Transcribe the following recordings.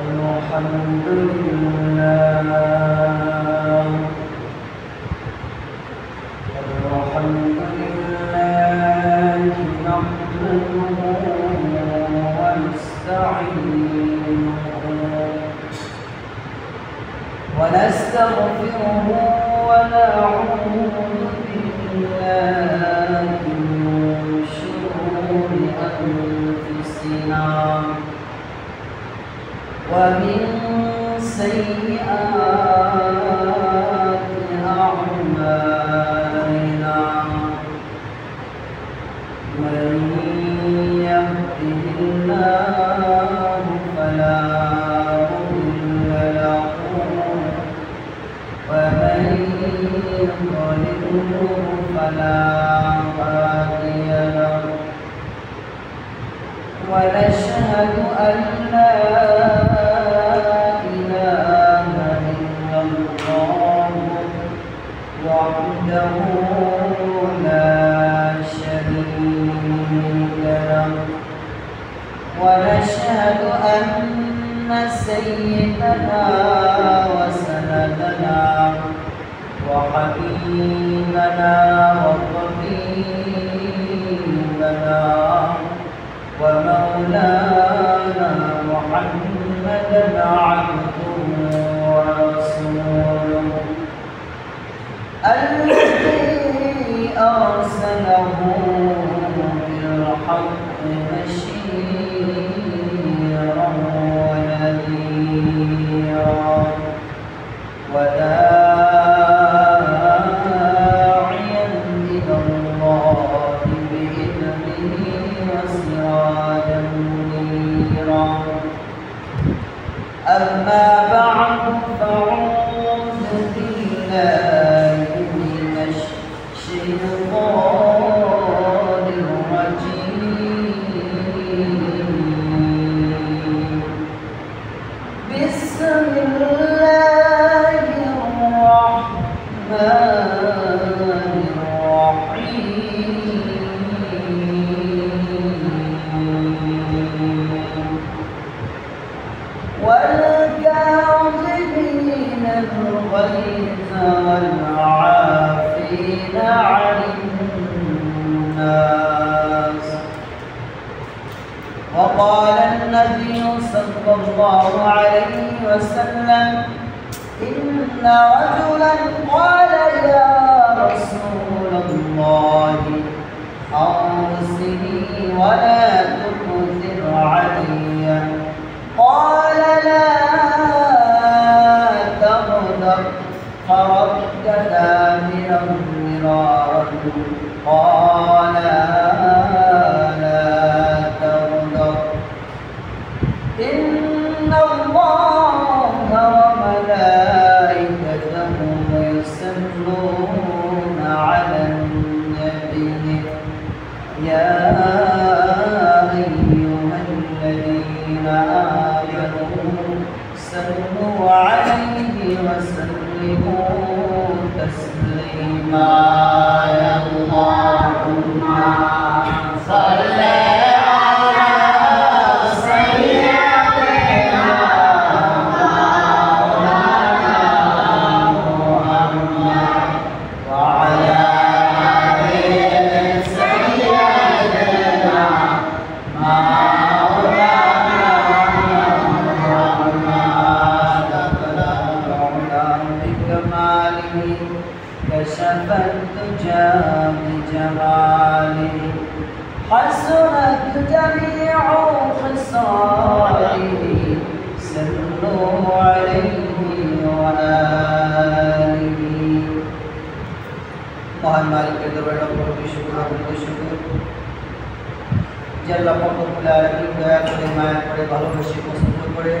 الحمد لله نحمده ونستعينه ونستغفره ونعوذ بالله من شرور أنفسنا ومن سيئات أعمالنا من يهده الله فلا مضل له ومن يضلل فلا هادي له ونشهد أن لا إله إلا الله وحده لا شريك له ونشهد أن سيدنا وسندنا وحبيبنا وطبيبنا ومولانا محمدا عبده ورسوله الذي أرسله بالحق بشيرا ونذيرا وداعيا إلى الله بإذنه وسراجا منيرا أما بعد فأعوذ بالله من الشيطان الرجيم بسم الله الرحمن الرحيم والكاظمين الغيظ والعافين عن الناس وقال النبي صلى الله عليه وسلم إن رجلا قال يا رسول الله أوصني ولا تؤثر علي قال لا تغضب فردد مرارا قال لا تغضب إن الله وملائكته يصلون على النبي يا أيها الذين آمنوا صلوا عليه وسلموا تسليما يا اللهم صل كشف الدجى بجماله حسنت جميع خصاله صلوا عليه وآله মহান মালিকের দরবারে লক্ষ কোটি শুকর আপনাদের শুকর যে আল্লাহ পাক রব্বুল আলামিন দয়া করে মায়া করে ভালোবেসে পছন্দ করে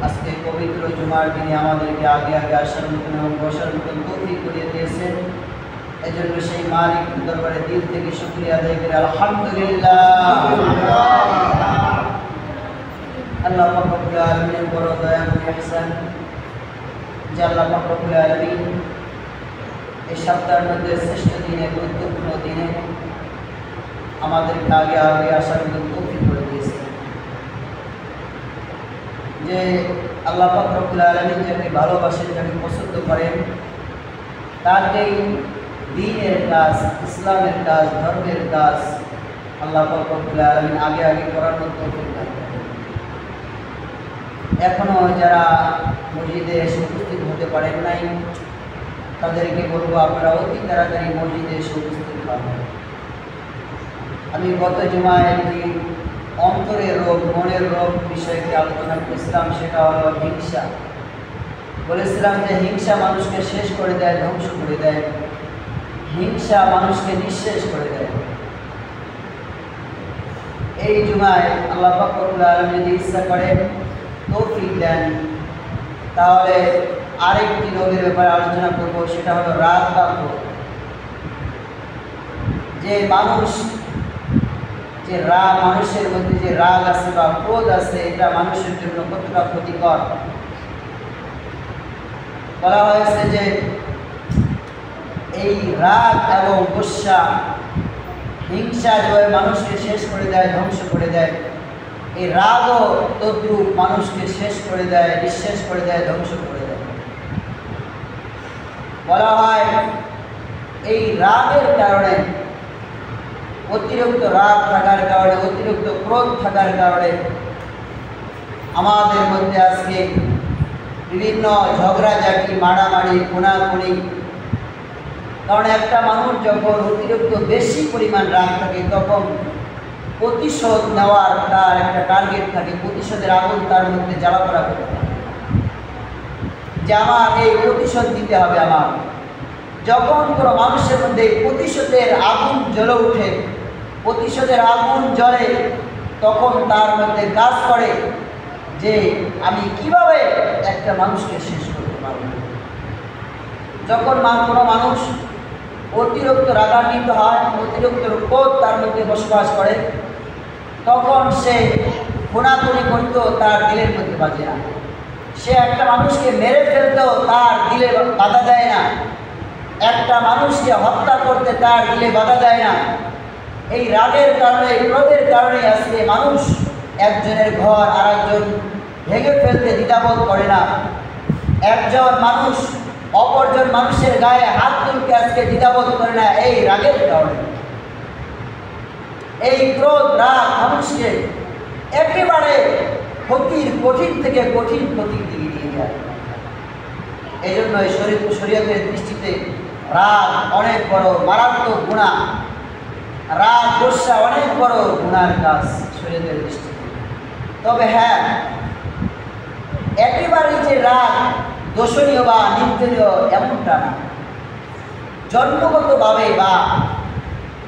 আজকে পবিত্র জুমার দিনে আমাদেরকে আগে আগে আসার মতন এবং বসার মতন তৌফিক করে দিয়েছেন এজন্য সেই মালিকের দরবারে দিল থেকে শুকরিয়া আদায় করে আলহামদুলিল্লাহ আল্লাহ পাক রব্বুল আলামিনের বড় দয়া এবং ইহসান যে আল্লাহ পাক রব্বুল আলামিন এই সপ্তাহের মধ্যে শ্রেষ্ঠ দিনে গুরুত্বপূর্ণ দিনে আমাদেরকে আগে আগে আসার মতো তৌফিক করে দিয়েছে যে আল্লাহ পাক রব্বুল আলামিন যাকে ভালোবাসেন, যাকে পছন্দ করেন, তাকেই দ্বীনের কাজ, ইসলামের কাজ, ধর্মের কাজ আল্লাহ পাক রব্বুল আলামিন আগে আগে করানোর তৌফিক দান করেন। এখনও যারা মসজিদে এসে উপস্থিত হতে পারেন নাই, তাদেরকে বলবো আপনারা অতি তাড়াতাড়ি মসজিদে এসে উপস্থিত হন। আমি গত জুমায় একটি অন্তরের রোগ, মনের রোগ বিষয়ে একটি আলোচনা করেছিলাম, সেটা হলো হিংসা। বলেছিলাম যে হিংসা মানুষকে শেষ করে দেয়, ধ্বংস করে দেয়। হিংসা মানুষকে নিঃশেষ করে দেয়। এই জুমায় আল্লাহ পাক রব্বুল আলামিন যদি ইচ্ছা করেন, তৌফিক দেন, তাহলে আরেকটি রোগের ব্যাপারে আলোচনা করব, সেটা হলো রাগ বা ক্রোধ। যে মানুষ, যে রাগ, মানুষের মধ্যে যে রাগ আছে বা ক্রোধ আছে, এটা মানুষের জন্য কতটা ক্ষতিকর। বলা হয়েছে যে এই রাগ এবং গুসা, হিংসা যেভাবে মানুষকে শেষ করে দেয়, ধ্বংস করে দেয়, এই রাগও তদ্রূপ মানুষকে শেষ করে দেয়, নিঃশেষ করে দেয়, ধ্বংস করে দেয়। বলা হয় এই রাগের কারণে, অতিরিক্ত রাগ থাকার কারণে, অতিরিক্ত ক্রোধ থাকার কারণে আমাদের মধ্যে আজকে বিভিন্ন ঝগড়াঝাটি, মারামারি, খুনাখুনি। কারণ একটা মানুষ যখন অতিরিক্ত বেশি পরিমাণ রাগ থাকে, তখন প্রতিশোধ নেওয়ার তার একটা টার্গেট থাকে, প্রতিশোধের আগুন তার মধ্যে জ্বালাপোড়া করতে থাকে, যে আমার এই প্রতিশোধ দিতে হবে। আমার যখন কোনো মানুষের মধ্যে প্রতিশোধের আগুন জ্বলে ওঠে, প্রতিশোধের আগুন জ্বলে, তখন তার মধ্যে কাজ করে যে আমি কিভাবে একটা মানুষকে শেষ করতে পারব। যখন কোনো মানুষ অতিরিক্ত রাগান্বিত হয়, অতিরিক্ত ক্রোধ তার মধ্যে বসবাস করে, তখন সে খুনাখুনি করতেও তার দিলের মধ্যে বাজে না। সে একটা মানুষকে মেরে ফেলতেও তার দিলে বাধা দেয় না। একটা মানুষকে হত্যা করতে তার দিলে বাধা দেয় না। এই রাগের কারণে, ক্রোধের কারণে আজকে মানুষ একজনের ঘর আর একজন ভেঙে ফেলতে দ্বিধাবোধ করে না। একজন মানুষ অপরজন মানুষের গায়ে হাত তুলতে আজকে দ্বিধাবোধ করে না, এই রাগের কারণে। এই ক্রোধ, রাগ মানুষকে একেবারে ক্ষতির কঠিন থেকে কঠিন ক্ষতির দিকে নিয়ে যায়। এই জন্য শরীয়তের দৃষ্টিতে রাগ অনেক বড় মারাত্মক গুনাহ। রাগ, গোসা অনেক বড় গুনার কাজ শরীয়তের দৃষ্টিতে। তবে হ্যাঁ, একেবারেই যে রাগ দোষণীয় বা নিন্দনীয় এমনটা না। জন্মগতভাবে বা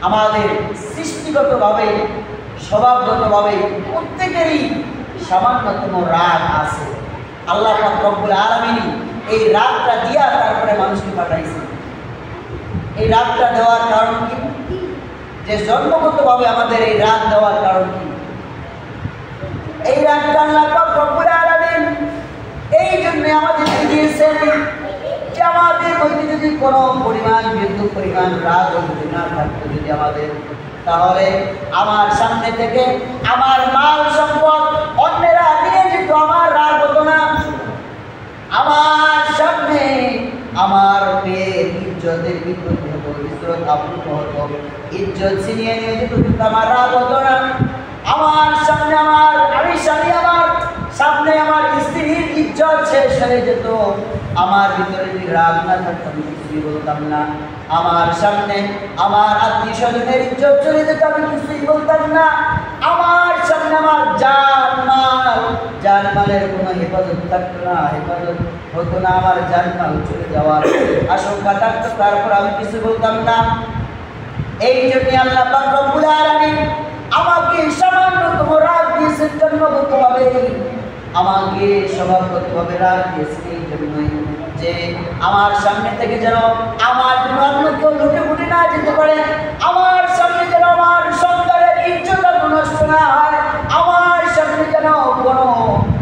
আমাদের সৃষ্টিগতভাবে, স্বভাবগতভাবে প্রত্যেকেরই সামান্যতম রাগ আছে। আল্লাহ পাক রব্বুল আলামিন এই রাগটা দিয়া তারপরে মানুষকে পাঠাইছে। এই রাগটা দেওয়ার কারণ কি? যে জন্মগতভাবে আমাদের এই রাগ দেওয়ার কারণ কি? এই রাগটা আল্লাহ পাক রব্বুল আলামিন এই জন্য আমাদেরকে দিয়েছেন যে আমাদের মধ্যে যদি কোনো পরিমাণ, বিন্দু পরিমাণ রাগ যদি না থাকতো যদি আমাদের, তাহলে আমার সামনে থেকে আমার মাল সম্পদ অন্যেরা নিয়ে যেত, আমার রাগ হতো না। আমার সামনে আমার মেয়ের ইজ্জতের বিপরীত হতো, ইজ্জত আবরুত হতো, ইজ্জত ছিনিয়ে নিয়ে যেত, কিন্তু আমার রাগ হতো না। আমার সামনে আমি স্বামী, আমার সামনে আমার স্ত্রীর ইজ্জত শেষ হয়ে যেত, আমার ভিতরে যদি রাগ না থাকতো আমি কিছুই বলতাম না। আমার সামনে আমার আত্মীয় স্বজনের ইজ্জত চলে যেত, আমি কিছুই বলতাম না। আমার সামনে আমার জানমালের কোনো হেফাজত থাকতো না, হেফাজত হতো না, আমার জানমাল চলে যাওয়ার আশঙ্কা থাকতো, তারপর আমি কিছু বলতাম না। এই জন্য আল্লাহ পাক রব্বুল আলামিন আমাকে সামান্যতম রাগ দিয়েছেন, জন্মগতভাবে আমাকে স্বভাবগতভাবে রাগ দিয়েছেন। এই জন্যই যে আমার সামনে থেকে যেন আমার অন্য কেউ লুটে ফুটে না যেতে পারে, আমার সামনে যেন আমার সন্তানের ইজ্জত নষ্ট না হয়, আমার সামনে যেন কোনো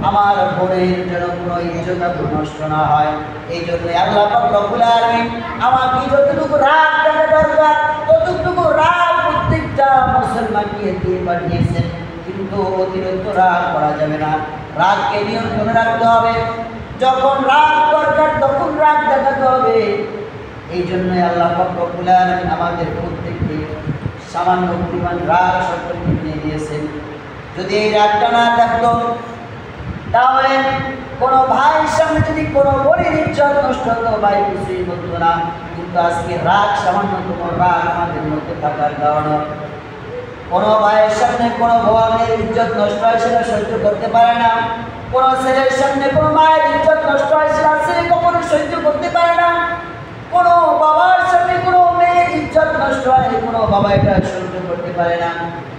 আমার বোনের যেন কোনো ইজ্জত নষ্ট না হয়। এই জন্য আল্লাহ পাক রব্বুল আলামিন আমাকে যতটুকু রাগ দেওয়া দরকার ততটুকু রাগ প্রত্যেকটা মুসলমানকে দিয়ে পাঠিয়েছেন। কিন্তু অতিরিক্ত রাগ করা যাবে না। রাগকে নিয়ন্ত্রণে রাখতে হবে। যখন রাগ দরকার তখন রাগ দেখাতে হবে। এই জন্যই আল্লাহ পাক রব্বুল আলামিন আমাদের প্রত্যেককে সামান্য পরিমাণ রাগ সকলকে দিয়ে দিয়েছেন। যদি এই রাগটা না থাকতো তাহলে কোনো ভাইয়ের সামনে যদি কোনো বোনের ইজ্জত নষ্ট হতো, ভাই কিছুই বলতো না। কিন্তু আজকে রাগ, সামান্যতম রাগ আমাদের মধ্যে থাকার কারণে কোনো ভাইয়ের সামনে কোনো বোনের ইজ্জত নষ্ট হয় সেটা সহ্য করতে পারে না। কোনো ছেলের সামনে কোনো মায়ের ইজ্জত নষ্ট হয় সেটা ছেলে কখনো সহ্য করতে পারে না। কোনো বাবার সামনে কোনো মেয়ের ইজ্জত নষ্ট হয় কোনো বাবা এটা সহ্য করতে পারে না।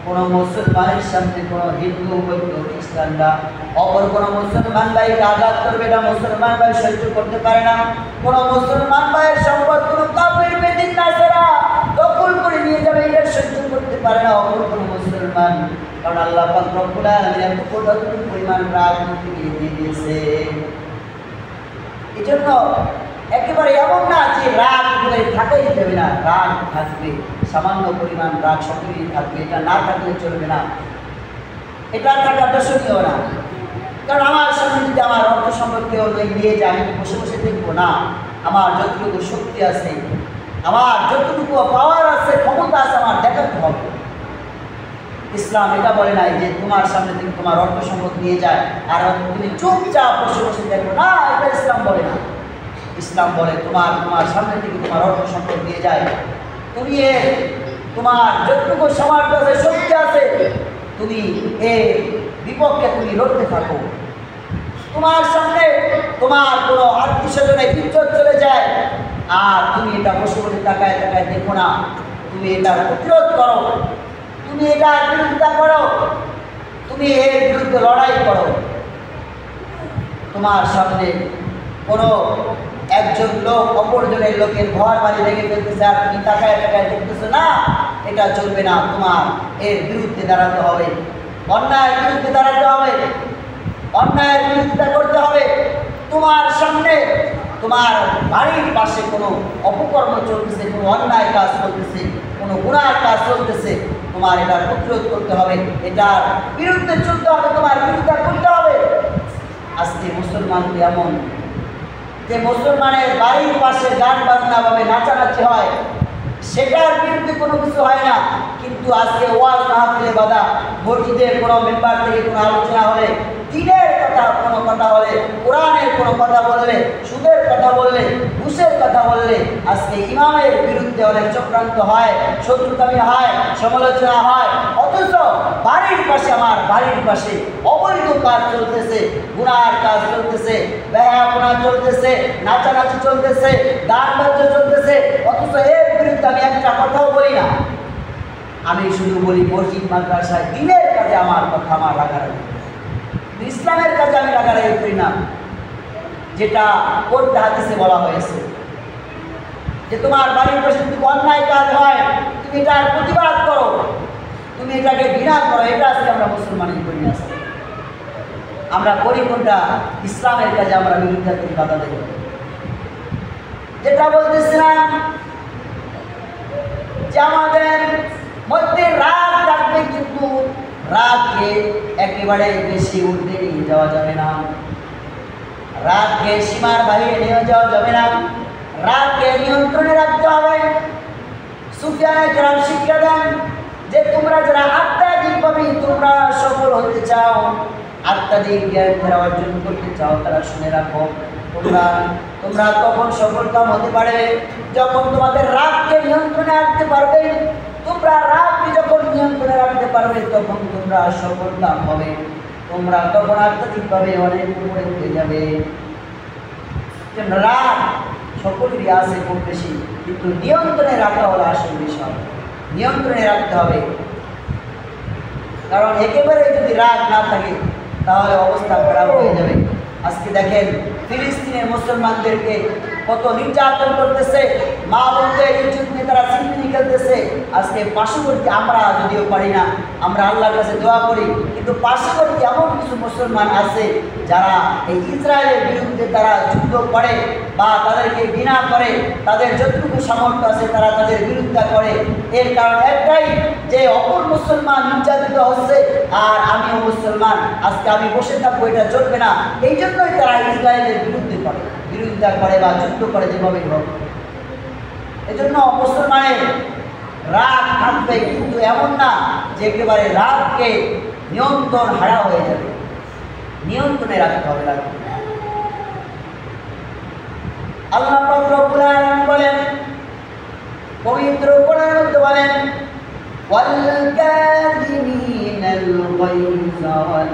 কোনো মুসলমানের সামনে কোনো হিন্দু বৌদ্ধ খ্রিস্টানরা অপর কোনো মুসলমান ভাইকে আঘাত করবে, এটা মুসলমান ভাই সহ্য করতে পারে না। কোনো মুসলমান ভাইয়ের সম্পদ কোনো কাফের বেদিন নাসারা দখল করে নিয়ে যাবে, এটা সহ্য করতে পারে না অপর কোনো মুসলমান। কারণ আল্লাহ পাক রব্বুল আলামিন এত কতটুকু পরিমাণ রাগ দিয়ে দিয়েছে। এই জন্য একেবারে এমন না যে রাগ থাকাই যাবে না, রাগ থাকবে, সামান্য পরিমাণ রাগ সকলেই থাকবে, এটা না থাকলে চলবে না, এটা থাকাটা দর্শনীয় না। কারণ আমার সামনে যদি আমার অর্থ সম্পর্কে নিয়ে যায়, আমি বসে বসে দেখবো না। আমার যতটুকু শক্তি আছে, আমার যতটুকু পাওয়ার আছে, ক্ষমতা আছে, আমার দেখাতে হবে। ইসলাম এটা বলে নাই যে তোমার সামনে থেকে তোমার অর্থ সম্পদ নিয়ে যায় আর তুমি চুপচাপ বসে বসে দেখো না, এটা ইসলাম বলে না। ইসলাম বলে তোমার সামনে থেকে তোমার অর্থ সম্পদ দিয়ে যায়, তুমি তোমার যতটুকু সামর্থ্য আছে, শক্তি আছে, তুমি এর বিপক্ষে তুমি লড়তে থাকো। তোমার সামনে তোমার কোনো আত্মীয় স্বজনের ইজ্জত চলে যায় আর তুমি এটা বসে বসে তাকায় তাকায় দেখো না, তুমি এটার প্রতিরোধ করো, তুমি এটার বিরোধিতা করো, তুমি এর বিরুদ্ধে লড়াই করো। তোমার সামনে কোনো একজন লোক অপরজনের লোকের ঘর বাড়ি লেগে ফেলতেছে আর তুমি তাকায় তাকায় দেখতেছো না, এটা চলবে না। তোমার এর বিরুদ্ধে দাঁড়াতে হবে, অন্যায়ের বিরুদ্ধে দাঁড়াতে হবে, অন্যায়ের বিরোধিতা করতে হবে। তোমার সামনে তোমার বাড়ির পাশে কোনো অপকর্ম চলতেছে, কোনো অন্যায় কাজ চলতেছে, কোনো গুনার কাজ চলতেছে, তোমার এটার প্রতিরোধ করতে হবে, এটার বিরুদ্ধে চলতে হবে, তোমার বিরোধিতা করতে হবে। আজকে মুসলমানকে এমন যে মুসলমানের বাড়ির পাশে গান বাজনা ভাবে নাচানাচি হয়, সেটার বিরুদ্ধে কোনো কিছু হয় না। কিন্তু আজকে ওয়াজ মাহফিলে বাধা, মসজিদের কোনো মেম্বার থেকে কোনো আলোচনা হলে, দিনের কথা কোনো কথা হলে, কোরআনের কোনো কথা বললে, সুদের কথা বললে, ঘুষের কথা বললে, আজকে ইমামের বিরুদ্ধে অনেক চক্রান্ত হয়, শত্রুতামি হয়, সমালোচনা হয়। অথচ বাড়ির পাশে, আমার বাড়ির পাশে অবৈধ কাজ চলতেছে, গুনার কাজ চলতেছে, বেহায়াপনা চলতেছে, নাচানাচি চলতেছে, গান বাদ্য চলতেছে, অথচ এর বিরুদ্ধে আমি একটা কথাও বলি না। আমি শুধু বলি মসজিদ মাদ্রাসায় দিনের কাজে আমার কথা, আমার রাগারাগি, ইসলামের কাজে আমি রাগারাগি করি না। যেটা করতে হাদিসে বলা হয়েছে যে তোমার বাড়ির পাশে যদি অন্যায় কাজ হয়, তুমি এটার প্রতিবাদ করো, তুমি এটাকে ঘৃণা করো। এটা আজকে আমরা মুসলমানই করি না। আমরা করি কোনটা? ইসলামের কাজে আমরা বিরুদ্ধে বাধা দেব। যেটা বলতেছিলাম যে আমাদের মধ্যে রাগ থাকবে, কিন্তু রাগকে একেবারে বেশি ঊর্ধ্বে নিয়ে যাওয়া যাবে না, রাগকে সীমার বাইরে নিয়ে যাওয়া যাবে না, রাগকে নিয়ন্ত্রণে রাখতে হবে। সুফিয়ানে কেরাম শিক্ষা দেন যে তোমরা যারা আত্মাধিকভাবে তোমরা সফল হতে চাও, আত্মাধিক জ্ঞান যারা অর্জন করতে চাও, তারা শুনে রাখো, তোমরা তখন সফলকাম হতে পারে যখন তোমাদের রাগকে নিয়ন্ত্রণে রাখতে পারবে। তোমরা রাগকে যখন নিয়ন্ত্রণে রাখতে পারবে তখন তোমরা সফলকাম হবে, তোমরা তখন আত্মাধিকভাবে অনেক উপরে উঠে যাবে। রাগ সকলেরই আছে খুব বেশি, কিন্তু নিয়ন্ত্রণে রাখা হলো আসল বিষয়। নিয়ন্ত্রণে রাখতে হবে, কারণ একেবারে যদি রাগ না থাকে তাহলে অবস্থা খারাপ হয়ে যাবে। আজকে দেখেন ফিলিস্তিনের মুসলমানদেরকে কত নির্যাতন করতেছে, মা বোনদের ইজ্জত নিয়ে তারা ছিনতাই খেলতেছে। আজকে পার্শ্ববর্তী, আমরা যদিও পারি না, আমরা আল্লাহর কাছে দোয়া করি, কিন্তু পার্শ্ববর্তী এমন কিছু মুসলমান আছে যারা এই ইসরায়েলের বিরুদ্ধে তারা যুদ্ধ করে বা তাদেরকে ঘৃণা করে, তাদের যতটুকু যতটুকু সামর্থ্য আছে তারা তাদের বিরোধিতা করে। এর কারণ একটাই, যে অপর মুসলমান নির্যাতিত হচ্ছে আর আমিও মুসলমান, আজকে আমি বসে থাকবো, এটা চলবে না। এই জন্যই তারা ইসরায়েলের বিরোধিতা করে বা যুদ্ধ করে যেভাবেই হোক। এজন্য মুসলমানের রাগ থাকবে, কিন্তু এমন না যে একেবারে রাগকে নিয়ন্ত্রণ হারা হয়ে যাবে। নিয়ন্ত্রণে রাখতে হবে রাগকে। আল্লাহ পাক রব্বুল আলামিন বলেন, পবিত্র কোরআনের মধ্যে বলেন, ওয়াল কাযিমিনাল গায়যা ওয়াল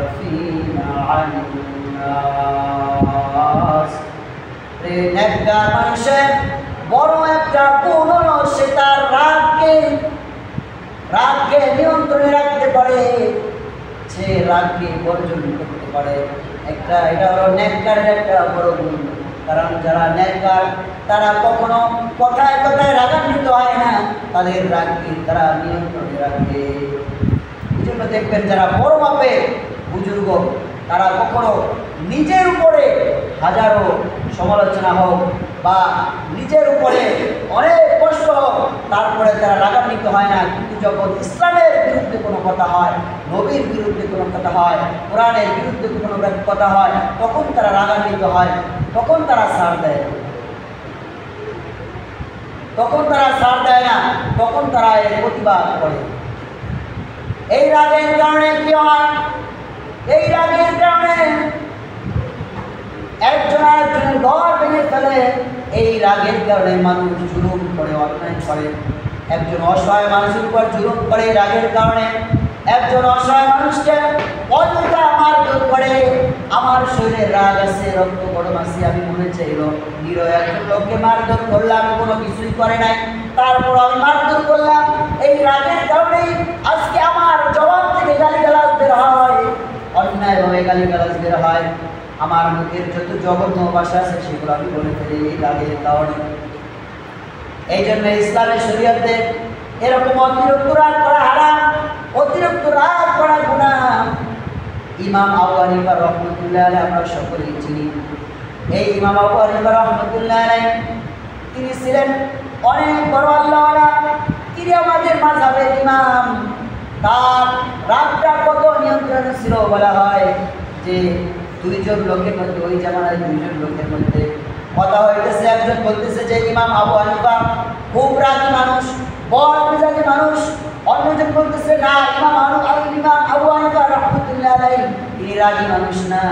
আফিনা আনিন নাস। নেককার মানুষের বড় একটা গুণ হলো সে তার রাগকে নিয়ন্ত্রণে রাখতে পারে, সে রাগকে বর্জন করতে পারে। এটা হলো নেককারের একটা বড় গুণ। কারণ যারা নেককার তারা কখনো কথায় কথায় রাগান্বিত হয় না, তাদের রাগকে তারা নিয়ন্ত্রণে রাখে। এই জন্য দেখবেন যারা বড় মাপের বুজুর্গ তারা কখনো নিজের উপরে হাজারো সমালোচনা হোক বা নিজের উপরে অনেক কষ্ট হোক, তারপরে তারা রাগান্বিত হয় না। কিন্তু যখন ইসলামের বিরুদ্ধে কোনো কথা হয়, নবীর বিরুদ্ধে কোনো কথা হয়, কোরআনের বিরুদ্ধে কোনো কথা হয়, তখন তারা রাগান্বিত হয়, তখন তারা ছাড় দেয় না, তখন তারা এর প্রতিবাদ করে। এই রাগের কারণে কি হয়? এই রাগের কারণে একজন আরেকজনের ঘর ভেঙে ফেলে। এই রাগের কারণে মানুষ জুলুম করে, অন্যায় করে। একজন অসহায় মানুষের উপর জুলুম করে রাগের কারণে। একজন অসহায় মানুষকে অযথা মারধর করে। আমার শরীরে রাগ আছে, রক্ত গরম আছে, আমি মনে চাইল নিরহ একজন লোককে মারধর করলাম, কোনো কিছুই করে নাই, তারপর আমি মারধর করলাম। এই রাগের কারণেই আজকে আমার জবাব থেকে গালিগালাজ বের হয়, অন্যায়ভাবে গালিগালাজ বের হয়। আমার মুখের যত জঘন্য ভাষা আছে সেগুলো আমি বলে ফেলি এই রাগের কারণে। এই জন্য ইসলামের শরীয়তে এরকম অতিরিক্ত রাগ করা হারাম, অতিরিক্ত রাগ করা গুনাহ। ইমাম আবু হানিফা রাহমাতুল্লাহ আলাইহি আমরা সকলেই চিনি। এই ইমাম আবু হানিফা রাহমাতুল্লাহ আলাইহি তিনি ছিলেন অনেক বড় আল্লাহওয়ালা, তিনি আমাদের মাযহাবের ইমাম। তার রাগটা কত নিয়ন্ত্রণে ছিল বলা হয় যে দুইজন লোকের মধ্যে, ওই জামানায় দুইজন লোকের মধ্যে কথা হইতেছে। একজন বলতেছে যে ইমাম আবু হানিফা খুব রাগী মানুষ, বদ মেজাজি মানুষ। অন্যজন বলতেছে না, ইমাম আবু হানিফা রাহমাতুল্লাহ আলাইহি তিনি রাগী মানুষ না,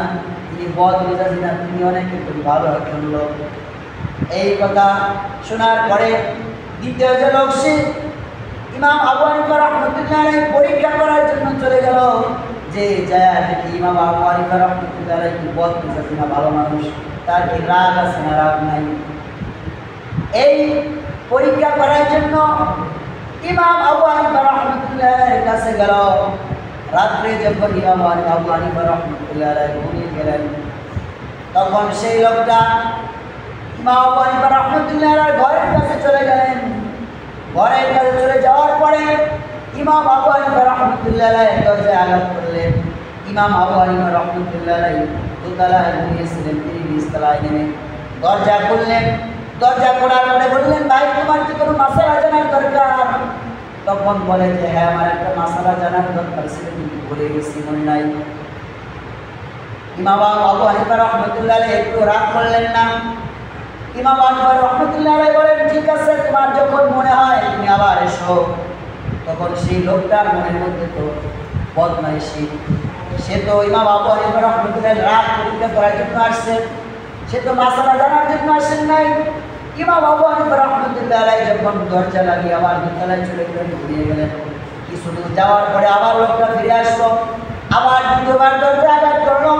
তিনি বদ মেজাজি না, তিনি অনেক ভালো একজন লোক। এই কথা শোনার পরে দ্বিতীয় যে লোক সে ইমাম আবু হানিফা রাহমাতুল্লাহ আলাইহি পরীক্ষা করার জন্য চলে গেল, যে যায় দেখি ইমাম আবু হানিফা রাহমাতুল্লাহ আলাইহি কি বদ মেজাজি না ভালো মানুষ, তার কি রাগ আছে না রাগ নাই। এই পরীক্ষা করার জন্য ইমাম আবু হানিফা রাহমাতুল্লাহ আলাইহির কাছে গেল। রাত্রে যখন ইমাম আবু হানিফা রাহমাতুল্লাহ আলাইহি ঘুমিয়ে গেলেন, তখন সেই লোকটা ইমাম আবু হানিফা রাহমাতুল্লাহ আলাইহির ঘরের কাছে চলে গেলেন। ঘরের কাছে চলে যাওয়ার পরে ইমাম আবু হানিফা রাহমাতুল্লাহ আলাইহি দরজায় আঘাত করলেন। ইমাম আবু হানিফা রাহমাতুল্লাহ আলাইহি দোতলায় ঘুমিয়েছিলেন, তিনি নিচতলায় নেমে দরজা খুললেন। দরজা খোলার পরে বললেন, ভাই তোমার কি কোনো মাসালা জানার দরকার? তখন বলে যে হ্যাঁ, আমার একটা মাসালা জানার দরকার ছিল, কিন্তু ভুলে গেছি, মনে নাই। ইমাম আবু হানিফা রাহমাতুল্লাহ আলাইহি একটু রাগ করলেন না। ইমাম আবু হানিফা রাহমাতুল্লাহ আলাইহি বলেন, ঠিক আছে, তোমার যখন মনে হয় তুমি আবার এসো। তখন সেই লোকটার মনের মধ্যে তো বদমাইশি, সে তো ইমাম আবু হানিফা রাহমাতুল্লাহ আলাইহি রাগ পরীক্ষা করার জন্য আসছে, সে তো মাসালা জানার জন্য আসেন নাই। ইমাম আবু হানিফা রাহমাতুল্লাহ আলাইহি যখন দরজা লাগিয়ে আবার দোতলায় চলে গেলেন, ঘুরিয়ে গেলেন, কিছু দূর যাওয়ার পরে আবার লোকটা ফিরে আসলো, আবার দ্বিতীয়বার দরজা আঘাত করলো।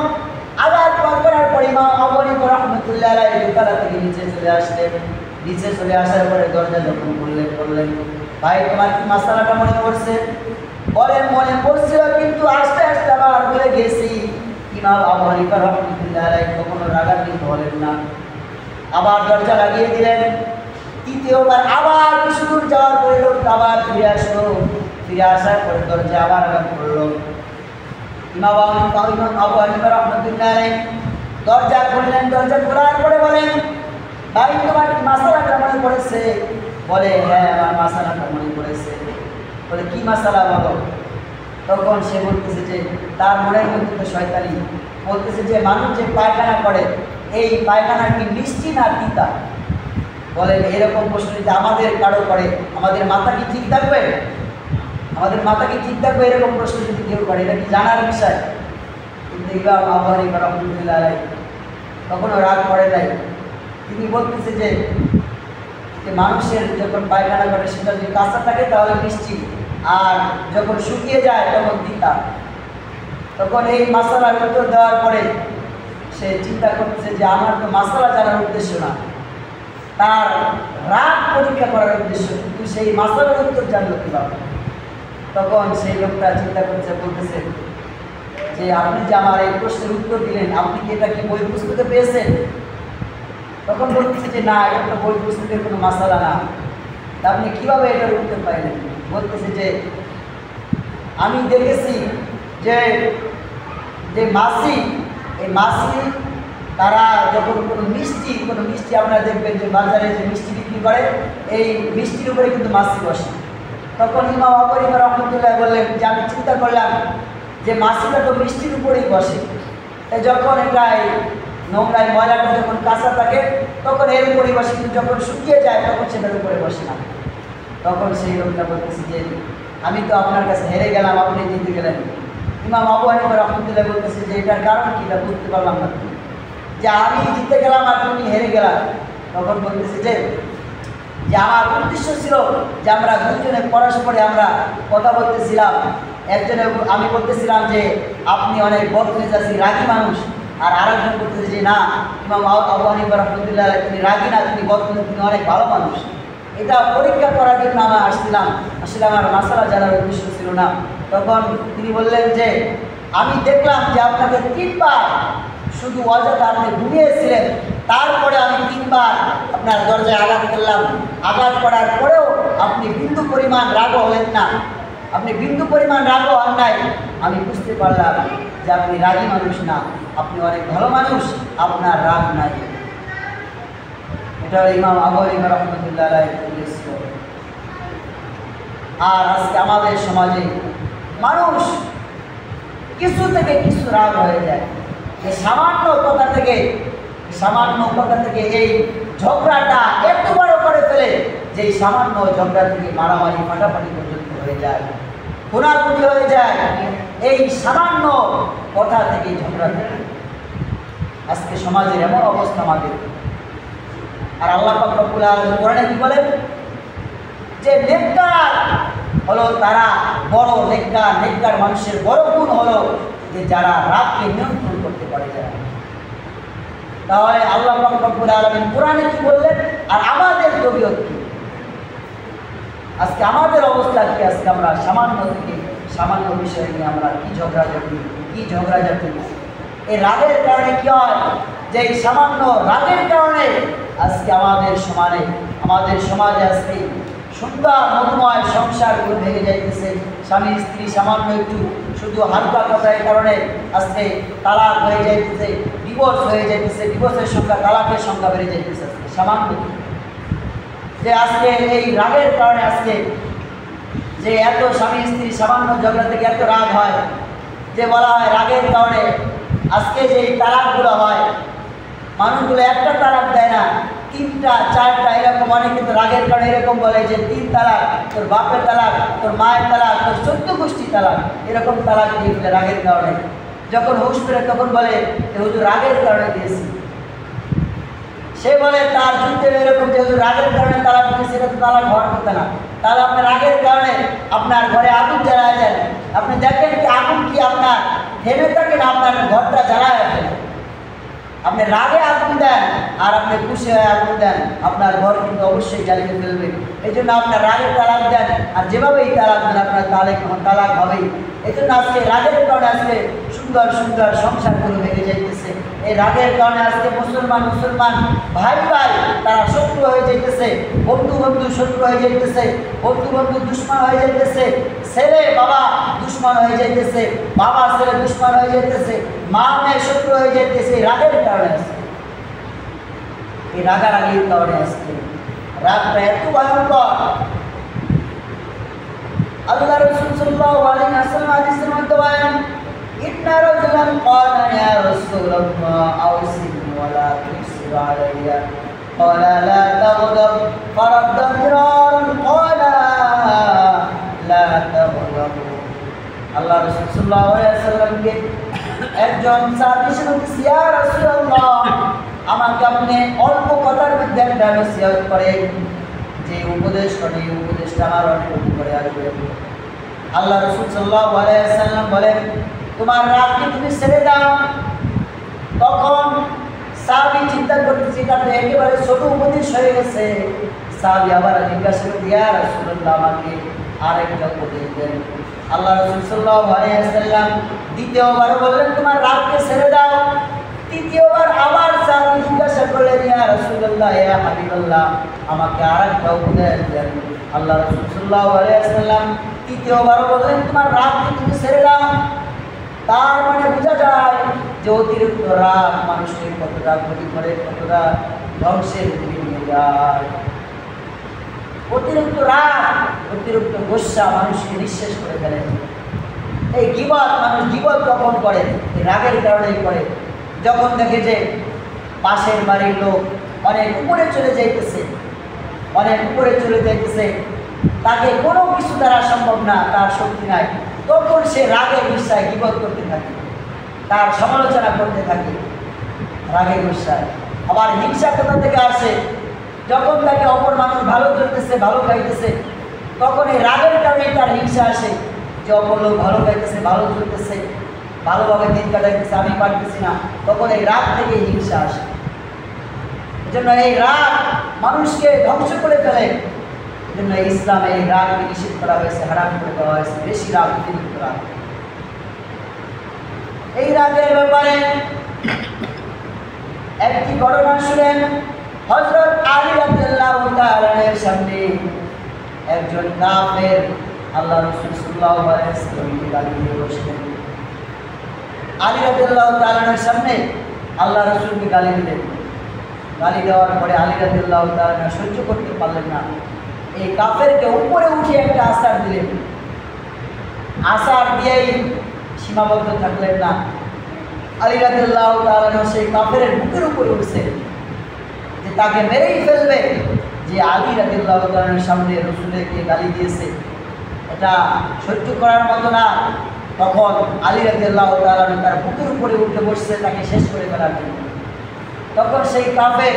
আঘাত করার পরে ইমাম আবু হানিফা রাহমাতুল্লাহ আলাইহি দোতলা থেকে নিচে চলে আসলেন। নিচে চলে আসার পরে দরজা যখন বললেন, ভাই তোমার কি মাসালাটা মনে পড়ছে? বলেন, মনে পড়ছিল, কিন্তু আস্তে আস্তে আবার ভুলে গেছি। ইমাম আবু হানিফা রাহমাতুল্লাহ আলাইহি কখনো রাগান্বিত হলেন না, আবার দরজা লাগিয়ে দিলেন। তৃতীয়বার আবার কিছু দূর যাওয়ার পরে লোকটা আবার ফিরে আসলো। ফিরে আসার পরে দরজা আবার আঘাত করলো। ইমাম আবু হানিফা রাহমাতুল্লাহ আলাইহি দরজা খুললেন। দরজা খোলার পরে বলেন, ভাই তোমার মাসালাটা মনে পড়েছে? বলে হ্যাঁ আমার মাসালাটা মনে পড়েছে। বলে কি মাসালা বলো? তখন সে বলতেছে যে তার মনের মধ্যে তো শয়তানি বলতেছে যে মানুষ যে পায়খানা করে এই পায়খানা কি মিষ্টি না তিতা? বলেন এরকম প্রশ্ন যদি আমাদের কারো করে আমাদের মাথা কি ঠিক থাকবে? আমাদের মাথা কি ঠিক থাকবে এরকম প্রশ্ন যদি কেউ করে? এটা কি জানার বিষয়? কিন্তু ইমাম আবু হানিফা রাহমাতুল্লাহ আলাইহি তখনও রাগ করে নাই। তিনি বলতেছে যে মানুষের যখন পায়খানা করে সেটা যদি কাঁচা থাকে তাহলে মিষ্টি, আর যখন শুকিয়ে যায় তখন তিতা। তখন এই মাসালার উত্তর দেওয়ার পরে সে চিন্তা করতেছে যে আমার তো মাসালা জানার উদ্দেশ্য না, তার রাগ পরীক্ষা করার উদ্দেশ্য, কিন্তু সেই মাসালার উত্তর জানলো কীভাবে? তখন সেই লোকটা চিন্তা করছে, বলতেছে যে আপনি যে আমার এই প্রশ্নের উত্তর দিলেন আপনি কি এটা কি বই পুস্তকে পেয়েছেন? তখন বলতেছে যে না, এটা তো বই পুস্তকের কোনো মাসালা না। তা আপনি কীভাবে এটার উত্তর পাইলেন? বলতেছে যে আমি দেখেছি যে যে মাছি, এই মাছি তারা যখন কোনো মিষ্টি আপনারা দেখবেন যে বাজারে যে মিষ্টি বিক্রি করে এই মিষ্টির উপরে কিন্তু মাছি বসে। তখন ইমাম আবু হানিফা রাহমাতুল্লাহ বললেন যে আমি চিন্তা করলাম যে মাছিটা তো মিষ্টির উপরেই বসে, তাই যখন এটা নোংরায় ময়লাটা যখন কাঁচা থাকে তখন এর উপরেই বসে, কিন্তু যখন শুকিয়ে যায় তখন সেটার উপরে বসে না। তখন সেই লোকটা বলতেছে যে আমি তো আপনার কাছে হেরে গেলাম, আপনি জিতে গেলেন। ইমাম আবু হানিফা রাহমাতুল্লাহ বলতেছে যে এটার কারণ কি, এটা বুঝতে পারলাম না, যে আমি জিতে গেলাম আর তুমি হেরে গেলাম। তখন বলতেছে যে আমার উদ্দেশ্য ছিল যে আমরা দুজনে পরস্পরে আমরা কথা বলতেছিলাম। একজনে আমি বলতেছিলাম যে আপনি অনেক বদমেজাজি রাগী মানুষ, আর আরেকজন বলতেছে যে না ইমাম আবু হানিফা রাহমাতুল্লাহ তিনি রাগী না, তিনি বদমেজাজি, তিনি অনেক ভালো মানুষ। এটা পরীক্ষা করার জন্য আমি আসছিলাম, আসলে আমার মাসালা জানার উদ্দেশ্য ছিল না। তখন তিনি বললেন যে আমি দেখলাম যে আপনাকে 3 বার শুধু অযথা আপনি ঘুমিয়েছিলেন, তারপরে আমি 3 বার আপনার দরজায় আঘাত করলাম, আঘাত করার পরেও আপনি বিন্দু পরিমাণ রাগও হলেন না, আপনি বিন্দু পরিমাণ রাগও হন নাই। আমি বুঝতে পারলাম যে আপনি রাগী মানুষ না, আপনি অনেক ভালো মানুষ, আপনার রাগ নাই। এটা ইমাম আবু হানিফা রাহমাতুল্লাহ আলাইহি বলেছিল। আর আজকে আমাদের সমাজে মানুষ কিছু থেকে কিছু রাগ হয়ে যায়, এই সামান্য কথা থেকে এই ঝগড়াটা এত বড় করে ফেলে যে এই সামান্য ঝগড়া থেকে মারামারি ফাটাফাটি পর্যন্ত হয়ে যায়, খুনাখুনি হয়ে যায় এই সামান্য কথা থেকে, ঝগড়া থেকে। আজকে সমাজের এমন অবস্থা আমাদের। আর আল্লাহ পাক রব্বুল আলামিন কোরআনে কি বলেন যে নেককার হলো তারা বড় নেককার মানুষের বড় গুণ হলো যে যারা রাগকে নিয়ন্ত্রণ করতে পারে। যারা তাহলে আল্লাহ পাক রব্বুল আলামিন কোরআনে কি বললেন আর আমাদের তবিয়ত কি? আজকে আমাদের অবস্থা কি? আজকে আমরা সামান্য বিষয় নিয়ে আমরা কি ঝগড়াঝাটি। এই রাগের কারণে কি হয় যে এই সামান্য রাগের কারণে আজকে আমাদের সমাজে আজকে সুন্দর মধুময় সংসারগুলো ভেঙে যাইতেছে। স্বামী স্ত্রী সামান্য একটু শুধু হালকা কথার কারণে আজকে তালাক হয়ে যাইতেছে, ডিভোর্স হয়ে যাইতেছে, ডিভোর্সের সংখ্যা, তালাকের সংখ্যা বেড়ে যাইতেছে। সামান্য যে আজকে এই রাগের কারণে আজকে যে এত স্বামী স্ত্রী সামান্য ঝগড়া থেকে এত রাগ হয়, যে বলা হয় রাগের কারণে আজকে যে তালাকগুলো হয়, মানুষগুলো একটা তালাক দেয় না, 3টা 4টা এরকম। অনেক কিন্তু রাগের কারণে এরকম বলে যে 3 তালাক, তোর বাপের তালাক, তোর মায়ের তালাক, তোর 14 গোষ্ঠী তালাক, এরকম তালাক দিয়ে ফেলে রাগের কারণে। যখন হুঁশ ফেরে তখন বলে যে হুজুর রাগের কারণে দিয়েছি। সে বলে তার যুদ্ধে এরকম যে হুজুর রাগের কারণে তালাক দিয়েছি, এটা তো তালাক হওয়ার কথা না। তাহলে আপনার রাগের কারণে আপনার ঘরে আগুন জ্বালায় দেন, আপনি দেখেন কি আগুন কি আপনার থেমে থাকে না, আপনার ঘরটা জ্বালায় রাখেন। আপনি রাগে আগুন দেন আর আপনি খুশি হয়ে আগুন দেন, আপনার ঘর কিন্তু অবশ্যই জ্বালিয়ে ফেলবে। এই জন্য আপনার রাগের তালাক দেন, আর যেভাবেই তালাক দেন আপনার তালাক হবেই। এই জন্য আজকে রাগের কারণে আজকে সুন্দর সংসারগুলো ভেঙে যাইতেছে। এই রাগের কারণে আজকে মুসলমান ভাই তারা শত্রু হয়ে যাইতেছে, বন্ধু শত্রু হয়ে যাইতেছে, বন্ধু দুশ্মন হয়ে যাইতেছে, ছেলে বাবা দুশ্মন হয়ে যাইতেছে, বাবা ছেলে দুশ্মন হয়ে যাইতেছে, মা মেয়ে শত্রু হয়ে যাইতেছে। রাগের কারণে এই এই রাগারাগির কারণে আজকে রাগটা এত ভয়ঙ্কর। আল্লাহ রাসূল সাল্লাল্লাহু আলাইহি ওয়াসাল্লাম হাদিসের মধ্যে বলেন, ইন্না রাজুলান ক্বালা ইয়া রাসূলুল্লাহ আওসিনি ওয়া লা তুসির আলাইয়া ক্বালা লা তাগদাব ফারাদ্দা মিরারান ক্বালা লা তাগদাব। আল্লাহ রাসূল সাল্লাল্লাহু আলাইহি ওয়াসাল্লামকে একজন সাহাবী বলতেছে, ইয়া রাসূলুল্লাহ, আমাকে আপনি অল্প কথার মধ্যে একটা নসিহত করেন, যে উপদেশটা আমার অনেক উপকারে আসবে। আল্লাহ রাসূল সাল্লাল্লাহু আলাইহি ওয়াসাল্লাম বলেন, তোমার রাগকে তুমি ছেড়ে দাও। তখন সাহাবী চিন্তা করতেছে, এটা তো একেবারে ছোট উপদেশ হয়ে গেছে। সাহাবী আবার জিজ্ঞাসা করে, ইয়া রাসূলুল্লাহ, আমাকে আরেকটা উপদেশ দেন। আল্লাহ রাসূল সাল্লাল্লাহু আলাইহি ওয়াসাল্লাম দ্বিতীয়বার বললেন, তোমার রাগকে ছেড়ে দাও। তৃতীয়বার আবার সাহাবী জিজ্ঞাসা করলেন, ইয়া রাসূলুল্লাহ, ইয়া হাবিবাল্লাহ, আমাকে আরেকটা উপদেশ দেন। আল্লাহ রাসূল সাল্লাল্লাহু আলাইহি ওয়াসাল্লাম তৃতীয়বার বললেন, তোমার রাগকে তুমি ছেড়ে দাও। তার মানে বোঝা যায় যে অতিরিক্ত রাগ মানুষের কতটা ক্ষতি করে, কতটা ধ্বংসের দিকে নিয়ে যায়। অতিরিক্ত রাগ, অতিরিক্ত গোসা মানুষকে নিঃশেষ করে ফেলে। এই গীবত, মানুষ গীবত কখন করে? এই রাগের কারণেই করে। যখন দেখে যে পাশের বাড়ির লোক অনেক উপরে চলে যাইতেছে, তাকে কোনো কিছু দ্বারা সম্ভব না, তার শক্তি নাই, তখন সে রাগের গুসায় গীবত করতে থাকে, তার সমালোচনা করতে থাকে রাগের গুসায়। আবার হিংসা কোথা থেকে আসে? যখন তাকে অপর মানুষ ভালো চলতেছে, ভালো খাইতেছে, তখন এই রাগের কারণে তার হিংসা আসে যে অপর লোক ভালো খাইতেছে, ভালো চলতেছে, ভালোভাবে দিন কাটাইতেছে, আমি পারতেছি না, তখন এই রাগ থেকে হিংসা আসে। এজন্য এই রাগ মানুষকে ধ্বংস করে ফেলে। এজন্য ইসলামে এই রাগকে নিষেধ করা হয়েছে, হারাম করে দেওয়া হয়েছে, বেশি রাগ, অতিরিক্ত রাগ। এই রাগের ব্যাপারে একটি ঘটনা শুনেন। হযরত আলী রাদিয়াল্লাহু তাআলা এর সামনে একজন কাফের আল্লাহ রাসূল সাল্লাল্লাহু আলাইহি ওয়াসাল্লামকে গালি দিয়ে বসলেন। আলী রাদিয়াল্লাহু তাআলা এর সামনে আল্লাহ রাসূলকে গালি দিলেন। গালি দেওয়ার পরে আলী রাদিয়াল্লাহু তাআলা সহ্য করতে পারলেন না, এই কাফেরকে উপরে উঠিয়ে একটা আছাড় দিলেন। আছাড় দিয়েই সীমাবদ্ধ থাকলেন না, আলী রাদিয়াল্লাহু তাআলা সেই কাফের বুকের উপরে উঠছে যে তাকে মেরেই ফেলবে। যে আলী রাদিয়াল্লাহু তাআলার সামনে রাসূলকে গালি দিয়েছে, এটা সহ্য করার মতো না। তখন আলী রাদিয়াল্লাহু তাআলা তার বুকের উপরে উঠে বসছে তাকে শেষ করে ফেলার জন্য। তখন সেই কাফের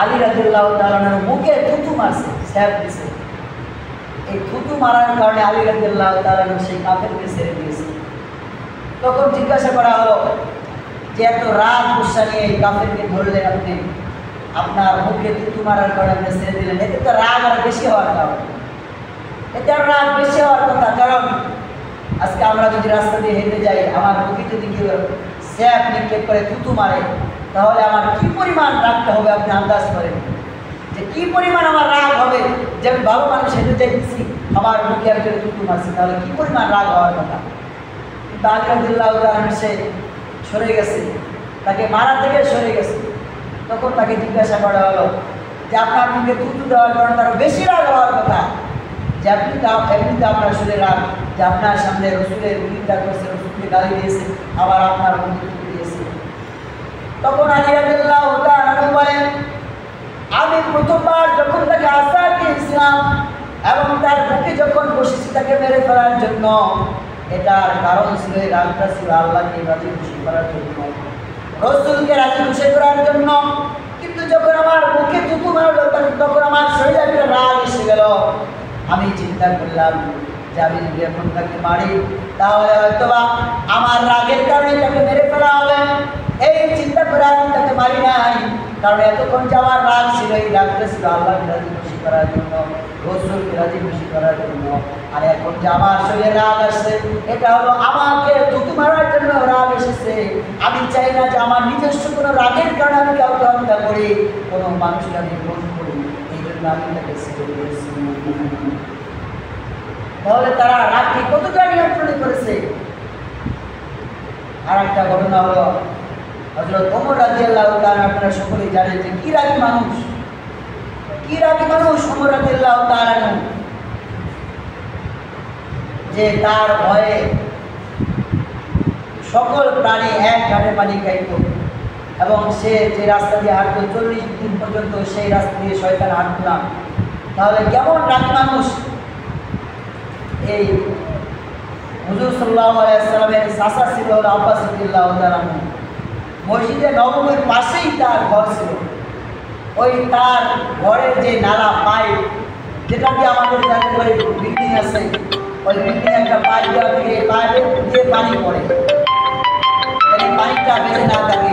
আলী রাদিয়াল্লাহু তাআলার মুখে থুতু মারছে, স্যাপ দিছে। এই থুতু মারার কারণে আলী রাদিয়াল্লাহু তাআলা সেই কাফেরকে ছেড়ে দিয়েছে। তখন জিজ্ঞাসা করা হলো যে এত রাগ গুসা নিয়ে এই কাফেরকে ধরলেন আপনি, আপনার মুখে থুতু মারার কারণে আপনি ছেড়ে দিলেন, এতে তো রাগ আর বেশি হওয়ার কারণ, এতে আর রাগ বেশি হওয়ার কথা। কারণ আজকে আমরা যদি রাস্তা দিয়ে হেঁটে যাই, আমার মুখে যদি কেউ স্যাপ নিক্ষেপ করে থুতু মারে, তাহলে আমার কি পরিমাণ রাগটা হবে আপনি আন্দাজ করেন যে কি পরিমাণ আমার রাগ হবে। যে আমি ভালো মানুষ হেঁটে যাইতেছি, আমার মুখে একজন থুতু মারছি, তাহলে কি পরিমাণ রাগ হওয়ার কথা। কিন্তু আলী রাদিয়াল্লাহু তাআলা সে সরে গেছে, তাকে মারা থেকে সরে গেছে। তখন তাকে জিজ্ঞাসা করা হলো যে আপনার মুখে থুতু দেওয়ার কারণে তার বেশি রাগ হওয়ার কথা, যে আপনি এমনিতে আপনার শরীরে রাগ, যে আপনার সামনে রসুলের নিন্দা করছে, রসুলকে গালি দিয়েছে, আবার আপনার মুখে থুতু দিয়েছে। তখন আলী রাদিয়াল্লাহু তাআলা বলেন, আমি প্রথমবার যখন তাকে আছাড় দিয়েছিলাম এবং তার বুকে যখন বসেছি তাকে মেরে ফেলার জন্য, এটার কারণ ছিল, এই রাগটা ছিল আল্লাহকে রাজি খুশি করার জন্য, রসুলকে রাজি খুশি করার জন্য। কিন্তু যখন আমার মুখে থুতু মারল, তখন আমার শরীরে একটা রাগ এসে গেল। আমি চিন্তা করলাম যে আমি যদি এখন তাকে মারি, তাহলে হয়তোবা আমার রাগের কারণে তাকে মেরে ফেলা হবে। এই চিন্তা করে আমি তাকে মারি নাই, কারণ এতক্ষণ যে আমার রাগ ছিল, এই রাগটা ছিল আল্লাহকে রাজি খুশি করার জন্য, রসুলকে রাজি খুশি করার জন্য। আর এখন যে আমার শরীরে রাগ আসছে, এটা হলো আমাকে থুতু মারার জন্য রাগ এসেছে। আমি চাই না যে আমার নিজস্ব কোনো রাগের কারণে আমি কাউকে হত্যা করি, কোনো মানুষকে আমি গ্রহণ করি, এই জন্য আমি তাকে ছেড়ে দিয়েছি। তাহলে তারা রাগকে কতটা নিয়ন্ত্রণ করেছে। আর একটা ঘটনা হলো, হযরত ওমর রাদিয়াল্লাহু তাআলা আপনারা সকলেই জানেন যে কি রাগী মানুষ ওমর রাদিয়াল্লাহু তাআলা, যে তার ভয়ে সকল প্রাণী এক ঘাটে পানি খাইত এবং সে যে রাস্তা দিয়ে হাঁটতো 40 দিন পর্যন্ত সেই রাস্তা দিয়ে শয়তান হাঁটত না। তাহলে কেমন রাগী মানুষ এই হুজুর সাল্লাল্লাহু আলাইহি ওয়াসাল্লামের চাচা ছিল আব্বাস রাদিয়াল্লাহু তাআলা। মসজিদে নববীর পাশেই তার ঘর ছিল। ওই তার ঘরের যে নালা পাইপ, যেটা দিয়ে আমাদের জানি ওই বিল্ডিং আছে, ওই বিল্ডিং একটা পাইপ দেওয়া থেকে পাইপে দিয়ে পানি পড়ে, পানিটা বেঁচে না থাকে।